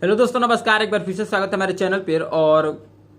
Hello दोस्तों, नमस्कार। एक बार फिर से स्वागत है हमारे चैनल पर। और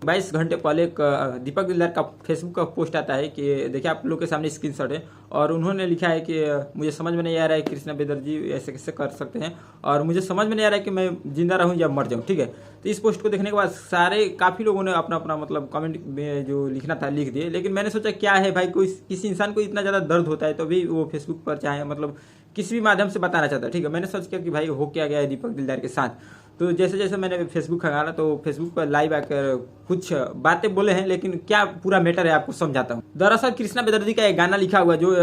22 घंटे पहले एक दीपक दिलदार का फेसबुक का पोस्ट आता है कि देखिए आप लोग के सामने स्क्रीनशॉट है और उन्होंने लिखा है कि मुझे समझ में नहीं आ रहा है कृष्णा बेदर्जी ऐसे कैसे कर सकते हैं और मुझे समझ में नहीं आ रहा है कि मैं जिंदा रहूं या मर जाऊं। ठीक है, तो इस पोस्ट को देखने के बाद काफ़ी लोगों ने अपना अपना मतलब कमेंट में जो लिखना था लिख दिए, लेकिन मैंने सोचा क्या है भाई, कोई किसी इंसान को इतना ज़्यादा दर्द होता है तो भी वो फेसबुक पर चाहे मतलब किसी भी माध्यम से बताना चाहता है। ठीक है, मैंने सोच किया कि भाई हो क्या गया है दीपक दिलदार के साथ। तो जैसे जैसे मैंने फेसबुक खंगाला तो फेसबुक पर लाइव आकर कुछ बातें बोले हैं, लेकिन क्या पूरा मैटर है आपको समझाता हूँ। दरअसल कृष्णा बेदर्जी का एक गाना लिखा हुआ जो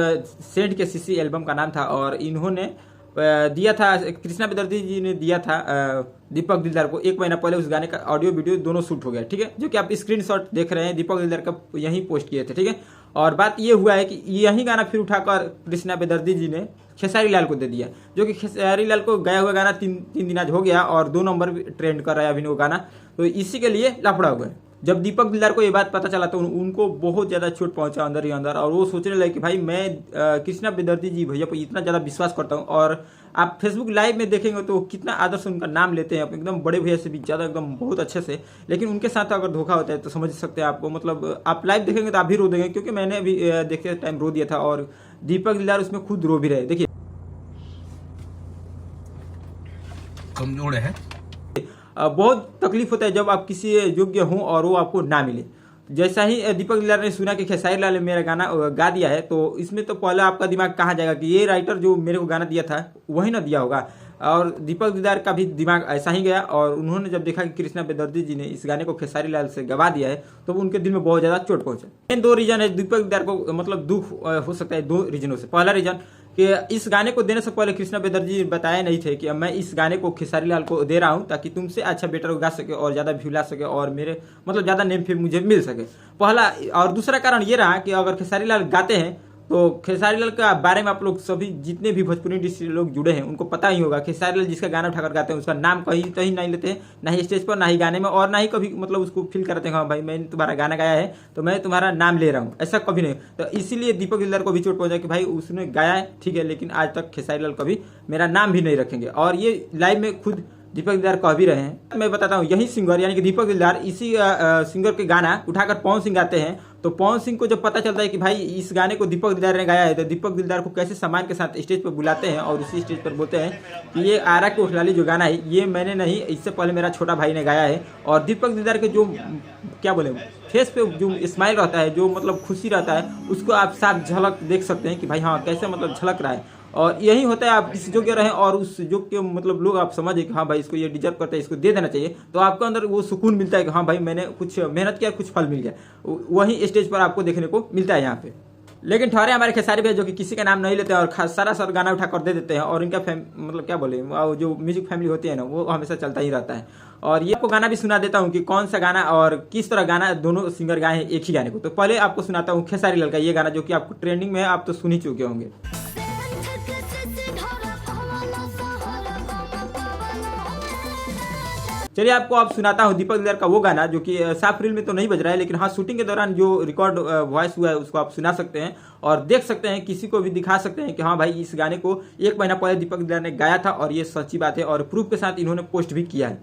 सेंट के सीसी एल्बम का नाम था और इन्होंने दिया था, कृष्णा बेदर्जी जी ने दिया था दीपक दिलदार को 1 महीना पहले। उस गाने का ऑडियो वीडियो दोनों शूट हो गया। ठीक है, जो कि आप स्क्रीनशॉट देख रहे हैं दीपक दिलदार का यही पोस्ट किए थे। ठीक है, और बात ये हुआ है कि यही गाना फिर उठाकर कृष्णा बेदर्जी जी ने खेसारी लाल को दे दिया, जो कि खेसारी लाल को गया हुआ गाना तीन दिन आज हो गया और 2 नंबर भी ट्रेंड कर रहा है अभी वो गाना। तो इसी के लिए लफड़ा हुआ है। जब दीपक दिलदार को ये बात पता चला तो उनको बहुत ज़्यादा चोट पहुंचा अंदर ही अंदर, और वो सोचने लगे कि भाई मैं कृष्णा बेदर्जी जी भैया पर इतना ज़्यादा विश्वास करता हूँ। और आप फेसबुक लाइव में देखेंगे तो कितना आदर से उनका नाम लेते हैं, एकदम बड़े भैया से भी ज़्यादा, एकदम बहुत अच्छे से। लेकिन उनके साथ अगर धोखा होता है तो समझ सकते हैं आपको, मतलब आप लाइव देखेंगे तो आप भी रो देंगे, क्योंकि मैंने अभी देखते टाइम रो दिया था और दीपक दिलदार उसमें खुद रो भी रहे। देखिए कमजोर है। बहुत तकलीफ होता है जब आप किसी योग्य हों और वो आपको ना मिले। जैसा ही दीपक दिलदार ने सुना कि खेसारी लाल ने मेरा गाना गा दिया है, तो इसमें तो पहले आपका दिमाग कहाँ जाएगा कि ये राइटर जो मेरे को गाना दिया था वही ना दिया होगा। और दीपक दिलदार का भी दिमाग ऐसा ही गया और उन्होंने जब देखा कि कृष्णा बेदर्जी जी ने इस गाने को खेसारी लाल से गवा दिया है तो उनके दिल में बहुत ज़्यादा चोट पहुंचा। मेन 2 रीजन है दीपक दिलदार को मतलब दुख हो सकता है 2 रीजनों से। पहला रीजन कि इस गाने को देने से पहले कृष्णा बेदर्जी बताए नहीं थे कि मैं इस गाने को खेसारी लाल को दे रहा हूं ताकि तुमसे अच्छा बेटर गा सके और ज़्यादा व्यू ला सके और मेरे मतलब ज़्यादा नेम फेम मुझे मिल सके, पहला। और दूसरा कारण ये रहा कि अगर खेसारी लाल गाते हैं तो खेसारी लाल का बारे में आप लोग सभी जितने भी भोजपुरी इंडस्ट्री लोग जुड़े हैं उनको पता ही होगा, खेसारी लाल जिसका गाना उठाकर गाते हैं उसका नाम कहीं नहीं लेते हैं, ना ही स्टेज पर ना ही गाने में, और ना ही कभी मतलब उसको फील करते हैं हाँ भाई मैंने तुम्हारा गाना गाया है तो मैं तुम्हारा नाम ले रहा हूँ, ऐसा कभी नहीं। तो इसीलिए दीपक दिलदार को भी चोट पहुंचा कि भाई उसने गाया है ठीक है, लेकिन आज तक खेसारी लाल कभी मेरा नाम भी नहीं रखेंगे। और ये लाइव में खुद दीपक दिलदार कह भी रहे हैं। मैं बताता हूँ, यही सिंगर यानी कि दीपक दिलदार इसी सिंगर के गाना उठाकर पवन सिंह गाते हैं, तो पवन सिंह को जब पता चलता है कि भाई इस गाने को दीपक दिलदार ने गाया है तो दीपक दिलदार को कैसे सम्मान के साथ स्टेज पर बुलाते हैं और उसी स्टेज पर बोलते हैं कि ये आरा के उठलाली जो गाना है ये मैंने नहीं, इससे पहले मेरा छोटा भाई ने गाया है। और दीपक दिलदार के जो क्या बोले फेस पे जो स्माइल रहता है, जो मतलब खुशी रहता है, उसको आप साफ झलक देख सकते हैं कि भाई हाँ कैसे मतलब झलक रहा है। और यही होता है आप किसी योग्य रहें और उस योग्य मतलब लोग आप समझे कि हाँ भाई इसको ये डिजर्व करता है, इसको दे देना चाहिए, तो आपको अंदर वो सुकून मिलता है कि हाँ भाई मैंने कुछ मेहनत किया कुछ फल मिल गया। वही स्टेज पर आपको देखने को मिलता है यहाँ पे। लेकिन ठहरे हमारे खेसारी भैया जो कि किसी का नाम नहीं लेते हैं और सारा गाना उठा कर दे देते हैं, और इनका मतलब क्या बोले जो म्यूजिक फैमिली होती है ना वो हमेशा चलता ही रहता है। और ये आपको गाना भी सुना देता हूँ कि कौन सा गाना और किस तरह गाना दोनों सिंगर गाए हैं एक ही गाने को। तो पहले आपको सुनाता हूँ खेसारी लाल का ये गाना जो कि आपको ट्रेंडिंग में है, आप तो सुन ही चुके होंगे। चलिए आपको आप सुनाता हूँ दीपक दिलदार का वो गाना जो कि साफ रील में तो नहीं बज रहा है, लेकिन हाँ शूटिंग के दौरान जो रिकॉर्ड वॉइस हुआ है उसको आप सुना सकते हैं और देख सकते हैं, किसी को भी दिखा सकते हैं कि हाँ भाई इस गाने को 1 महीना पहले दीपक दिलदार ने गाया था और ये सच्ची बात है और प्रूफ के साथ इन्होंने पोस्ट भी किया है।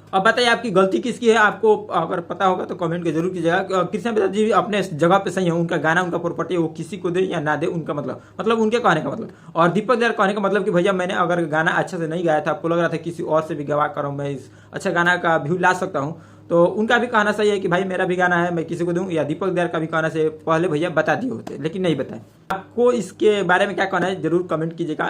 अब बताइए आपकी गलती किसकी है, आपको अगर पता होगा तो कमेंट के जरूर कीजिएगा। कृष्णा बेदर्जी जी अपने जगह पे सही है, उनका गाना उनका प्रॉपर्टी है, वो किसी को दे या ना दे उनका मतलब उनके कहने का मतलब। और दीपक दिलदार कहने का मतलब कि भैया मैंने अगर गाना अच्छा से नहीं गाया था, आपको लग रहा था किसी और से भी गवा कर मैं इस अच्छा गाना का व्यू ला सकता हूँ, तो उनका भी कहना सही है कि भाई मेरा भी गाना है मैं किसी को दूं, या दीपक दिलदार का भी कहना से पहले भैया बता दिए होते, लेकिन नहीं बताए। आपको इसके बारे में क्या कहना है जरूर कमेंट कीजिएगा।